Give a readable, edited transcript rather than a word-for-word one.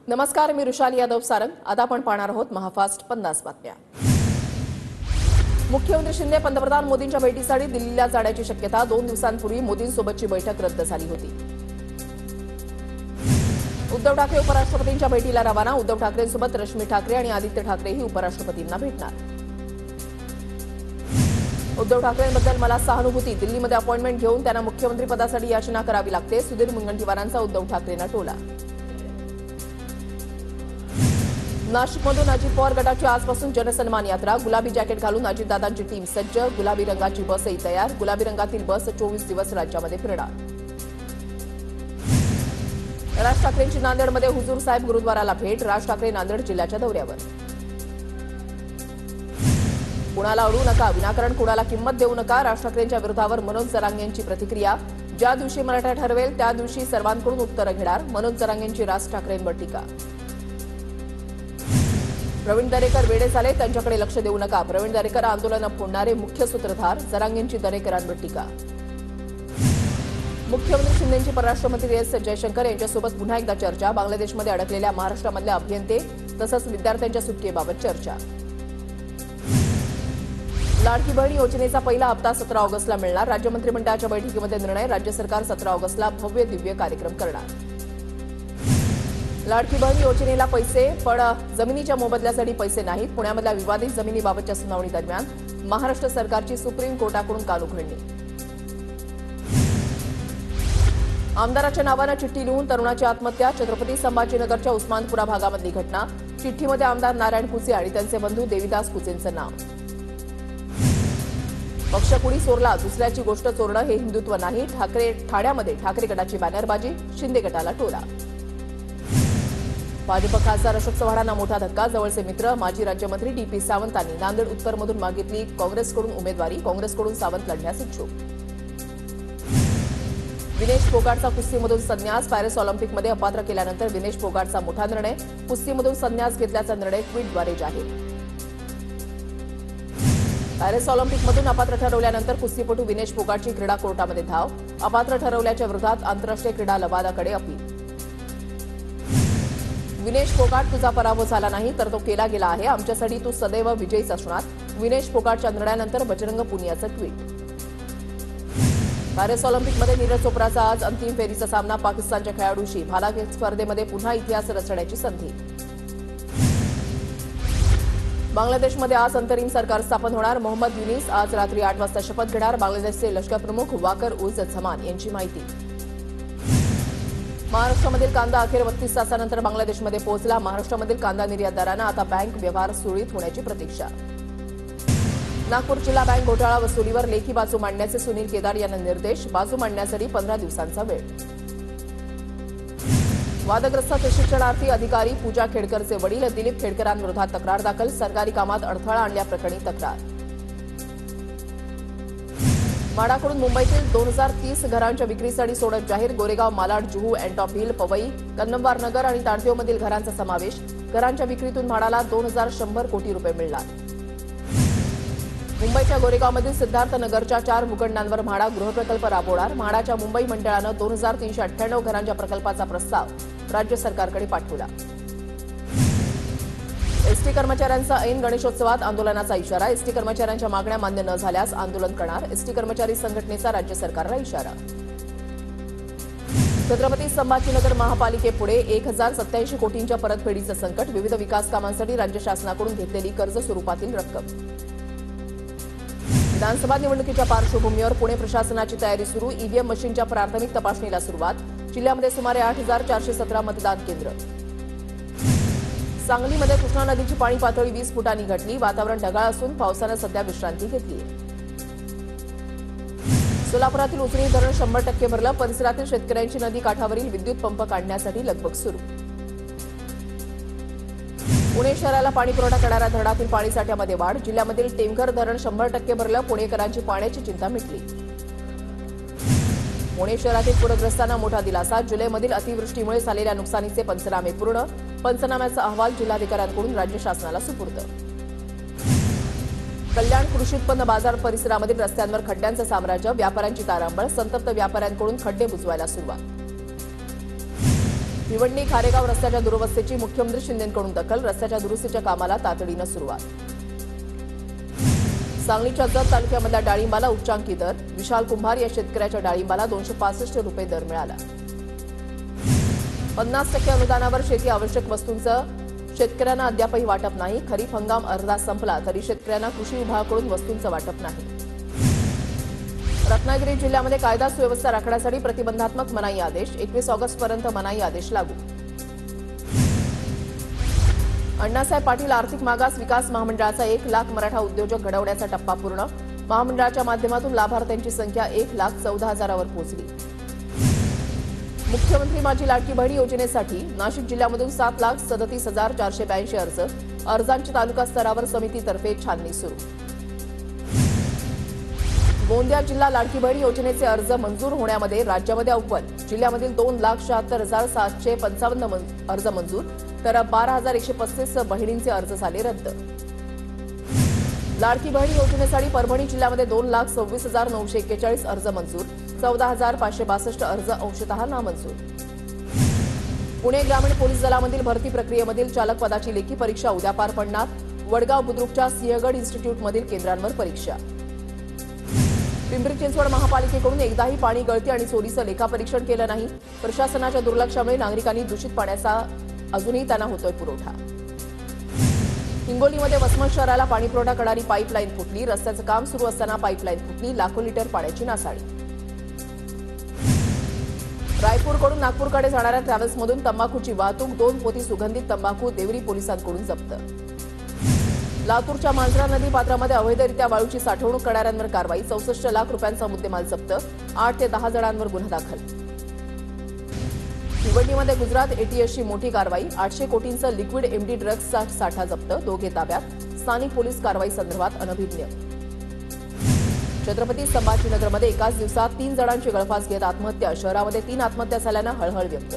नमस्कार, मी रुशाली यादव सारंग। आता आपण पाहणार आहोत महाफास्ट 50 बातम्या। मुख्यमंत्री शिंदे पंतप्रधान मोदींच्या भेटीसाठी दिल्लीला जाण्याची शक्यता 2 दिवसांपूर्वी मोदींसोबतची बैठक रद्द झाली होती। उद्धव ठाकरे उपराष्ट्रपतींच्या भेटीला रवाना। उद्धव ठाकरेंसोबत रश्मी ठाकरे आणि आदित्य ठाकरेही उपराष्ट्रपतींना भेटणार। उद्धव ठाकरेंबद्दल मला सहानुभूती, दिल्लीमध्ये अपॉइंटमेंट घेऊन त्यांना मुख्यमंत्री पदासाठी याचना करावी लागते। सुधीर मुनगंटीवारांचा उद्धव ठाकरेंना टोला। नाशिकमधून अजित पवार गटाची आजपासून जनसन्मान यात्रा। गुलाबी जॅकेट घालून अजितदादांची टीम सज्ज। गुलाबी रंगाची बसही तयार। गुलाबी रंगातील बस 24 दिवस राज्यामध्ये फिरणार। राज ठाकरेंची नांदेडमध्ये हुजूर साहेब गुरुद्वाराला भेट। राज ठाकरे नांदेड जिल्ह्याच्या दौऱ्यावर। कुणाला अडू नका, विनाकारण कुणाला किंमत देऊ नका। राज ठाकरेंच्या विरोधावर मनोज जरांगेंची प्रतिक्रिया। ज्या दिवशी मराठा ठरवेल त्या दिवशी सर्वांकडून उत्तरं घेणार। मनोज जरांगेंची राज ठाकरेंवर टीका। प्रवीण दरेकर वेडे झाले, त्यांच्याकडे लक्ष देऊ नका। प्रवीण दरेकर आंदोलन फोडणारे मुख्य सूत्रधार। जरांगेंची दरेकरांवर टीका। मुख्यमंत्री शिंदेंची परराष्ट्रमंत्री एस जयशंकर यांच्यासोबत पुन्हा एकदा चर्चा। बांगलादेशमध्ये अडकलेल्या महाराष्ट्रामधले अभियंते तसंच विद्यार्थ्यांच्या सुटकेबाबत चर्चा। लाडकी बहीण योजनेचा पहिला हप्ता 17 ऑगस्टला मिळणार। राज्य मंत्रिमंडळाच्या बैठकीमध्ये निर्णय। राज्य सरकार 17 ऑगस्टला भव्य दिव्य कार्यक्रम करणार। लाडकी बहीण योजनेला पैसे, पण जमिनीच्या मोबदल्यासाठी पैसे नाहीत। पुण्यामधल्या विवादित जमिनीबाबतच्या सुनावणी दरम्यान महाराष्ट्र सरकारची सुप्रीम कोर्टाकडून कानउघडणी। आमदाराच्या नावानं चिठ्ठी लिहून तरुणाची आत्महत्या। छत्रपती संभाजीनगरच्या उस्मानपुरा भागामधली घटना। चिठ्ठीमध्ये आमदार नारायण कुचे आणि त्यांचे बंधू देविदास कुचेंचं नाव। पक्ष कुणी चोरला, दुसऱ्याची गोष्ट चोरणं हे हिंदुत्व नाही। ठाण्यामध्ये ठाकरे गटाची बॅनरबाजी, शिंदे गटाला टोला। भाजप खासदार अशोक चव्हाणांना मोठा धक्का। जवळचे मित्र माजी राज्यमंत्री डी.पी. सावंतांनी नांदेड उत्तरमधून मागितली काँग्रेसकडून उमेदवारी। काँग्रेसकडून सावंत लढण्यास इच्छुक। विनेश फोगाटचा कुस्तीमधून संन्यास। पॅरिस ऑलिम्पिकमध्ये अपात्र केल्यानंतर विनेश फोगाटचा मोठा निर्णय। कुस्तीमधून संन्यास घेतल्याचा निर्णय ट्विटद्वारे जाहीर। पॅरिस ऑलिम्पिकमधून अपात्र ठरवल्यानंतर कुस्तीपटू विनेश फोगाटची क्रीडा कोर्टामध्ये धाव। अपात्र ठरवल्याच्या विरोधात आंतरराष्ट्रीय क्रीडा लवादाकडे अपील। विनेश फोगाट, तुझा पराभव झाला नाही तर तो केला गेला आहे। आमच्यासाठी तू सदैव विजयीच असणार। विनेश फोगाटच्या निर्णयानंतर बजरंग पुनियाचं ट्विट। पॅरिस ऑलिम्पिकमध्ये नीरज चोप्राचा आज अंतिम फेरीचा सामना पाकिस्तानच्या खेळाडूशी। भालाफेक स्पर्धेमध्ये पुन्हा इतिहास रचण्याची संधी। बांगलादेशमध्ये आज अंतरिम सरकार स्थापन होणार। मोहम्मद युनिस आज रात्री 8 वाजता शपथ घेणार। बांगलादेशचे लष्कर प्रमुख वाकर उझ झमान यांची माहिती। महाराष्ट्रामधील कांदा अखेर 32 तासानंतर बांगलादेशमध्ये पोहोचला। महाराष्ट्रामधील कांदा निर्यातदारांना आता बँक व्यवहार सुरळीत होण्याची प्रतीक्षा। नागपूर जिल्हा बँक घोटाळा वसुलीवर लेखी बाजू मांडण्याचे सुनील केदार यांना निर्देश। बाजू मांडण्यासाठी 15 दिवसांचा वेळ। वादग्रस्त प्रशिक्षणार्थी अधिकारी पूजा खेडकरचे वडील दिलीप खेडकरांविरोधात तक्रार दाखल। सरकारी कामात अडथळा आणल्याप्रकरणी तक्रार। माडाकडून मुंबईतील 2030 घरांच्या विक्रीसाठी सोडत जाहीर। गोरेगाव, मालाड, जुहू, एंटॉप हिल, पवई, कन्नमवार नगर आणि ताडदेवमधील घरांचा समावेश। घरांच्या विक्रीतून म्हाडाला 2100 कोटी रुपये मिळणार। मुंबईच्या गोरेगावमधील सिद्धार्थ नगरच्या 4 भूखंडांवर म्हाडा गृहप्रकल्प राबवणार। म्हाडाच्या मुंबई मंडळानं 2398 घरांच्या प्रकल्पाचा प्रस्ताव राज्य सरकारकडे पाठवला। एसटी कर्मचाऱ्यांचा ऐन गणेशोत्सवात आंदोलनाचा इशारा। एसटी कर्मचाऱ्यांच्या मागण्या मान्य न झाल्यास आंदोलन करणार। एसटी कर्मचारी संघटनेचा राज्य सरकारला इशारा। छत्रपती संभाजीनगर महापालिकेपुढे 1087 कोटींच्या परतफेडीचं संकट। विविध विकास कामांसाठी राज्य शासनाकडून घेतलेली कर्ज स्वरूपातील रक्कम। विधानसभा निवडणुकीच्या पार्श्वभूमीवर पुणे प्रशासनाची तयारी सुरू। ईव्हीएम मशीनच्या प्राथमिक तपासणीला सुरुवात। जिल्ह्यामध्ये सुमारे 8417 मतदान केंद्र। सांगलीमध्ये कृष्णा नदीची पाणी पातळी 20 फुटांनी घटली। वातावरण ढगाळ असून पावसानं सध्या विश्रांती घेतली। सोलापुरातील उजनी धरण 100% भरलं। परिसरातील शेतकऱ्यांची नदी काठावरील विद्युत पंप काढण्यासाठी लगबग सुरू। पुणे शहराला पाणी पुरवठा करणाऱ्या धरणातील पाणीसाठ्यामध्ये वाढ। जिल्ह्यामधील टेमघर धरण 100% भरलं। पुणेकरांची पाण्याची चिंता मिटली। पुणे शहरातील पूरग्रस्तांना मोठा दिलासा। जुलैमधील अतिवृष्टीमुळे झालेल्या नुकसानीचे पंचनामे पूर्ण। पंचनाम्याचा अहवाल जिल्हाधिकाऱ्यांकडून राज्य शासनाला सुपूर्द। कल्याण कृषी उत्पन्न बाजार परिसरामधील रस्त्यांवर खड्ड्यांचं साम्राज्य। व्यापाऱ्यांची तारांबळ। संतप्त व्यापाऱ्यांकडून खड्डे बुजवायला सुरुवात। भिवंडी खारेगाव रस्त्याच्या दुरवस्थेची मुख्यमंत्री शिंदेंकडून दखल, रस्त्याच्या दुरुस्तीच्या कामाला तातडीनं सुरुवात. सांगलीच्या जत तालुक्यामधल्या डाळिंबाला उच्चांकी दर, विशाल कुंभार या शेतकऱ्याच्या डाळिंबाला 265 रुपये दर मिळाला. 50% अनुदानावर शेती आवश्यक वस्तूंचं शेतकऱ्यांना अद्यापही वाटप नाही. खरीप हंगाम अर्धा संपला तरी शेतकऱ्यांना कृषी विभागाकडून वस्तूंचं वाटप नाही. रत्नागिरी जिल्ह्यामध्ये कायदा सुव्यवस्था राखण्यासाठी प्रतिबंधात्मक मनाई आदेश, 21 ऑगस्टपर्यंत मनाई आदेश लागू. अण्णासाहेब पाटील आर्थिक मागास विकास महामंडळाचा 1 लाख मराठा उद्योजक घडवण्याचा टप्पा पूर्ण. महामंडळाच्या माध्यमातून लाभार्थ्यांची संख्या 1,14,000वर पोहोचली. मुख्यमंत्री माझी लाडकी बहीण योजनेसाठी नाशिक जिल्ह्यामधून 7,37,482 अर्ज. अर्जांची तालुका स्तरावर समितीतर्फे छाननी सुरू. गोंदिया जिल्हा लाडकी बहीण योजनेचे अर्ज मंजूर होण्यामध्ये राज्यामध्ये अव्वल. जिल्ह्यामधील 2,76,755 अर्ज मंजूर, तर 12,135 बहिणींचे अर्ज झाले रद्द. लाडकी बहीण योजनेसाठी परभणी जिल्ह्यामध्ये 2,26,941 अर्ज मंजूर, 14,562 अर्ज अंशतः नामंजूर. पुणे ग्रामीण पोलीस दलामधील भरती प्रक्रियेमधील चालक पदाची लेखी परीक्षा उद्या पार पडणार. वडगाव बुद्रुकच्या सिंहगड इन्स्टिट्यूटमधील केंद्रांवर परीक्षा. पिंपरी चिंचवड महापालिकेकडून एकदाही पाणी गळती आणि चोरीचं लेखापरीक्षण केलं नाही. प्रशासनाच्या दुर्लक्षामुळे नागरिकांनी दूषित पाण्याचा अजूनही त्यांना होतोय पुरवठा. हिंगोलीमध्ये वसमत शहराला पाणीपुरवठा करणारी पाईपलाईन फुटली. रस्त्याचं काम सुरू असताना पाईपलाईन फुटली, लाखो लिटर पाण्याची नासाडी. रायपूरकडून नागपूरकडे जाणाऱ्या ट्रॅव्हल्समधून तंबाखूची वाहतूक, 2 पोती सुगंधित तंबाखू देवरी पोलिसांकडून जप्त. लातूरच्या मांजरा नदी पात्रामध्ये अवैधरित्या वाळूची साठवणूक करणाऱ्यांवर कारवाई, 64 लाख रुपयांचा मुद्देमाल जप्त, 8 ते 10 जणांवर गुन्हा दाखल. भिवंडीमध्ये गुजरात एटीएसची मोठी कारवाई, 800 कोटींचं लिक्विड एमडी ड्रग्जचा साठा जप्त, 2 ताब्यात. स्थानिक पोलीस कारवाई संदर्भात अनभिज्ञ. छत्रपती संभाजीनगरमध्ये एकाच दिवसात 3 जणांची गळफास घेत आत्महत्या, शहरामध्ये 3 आत्महत्या झाल्यानं हळहळ व्यक्त.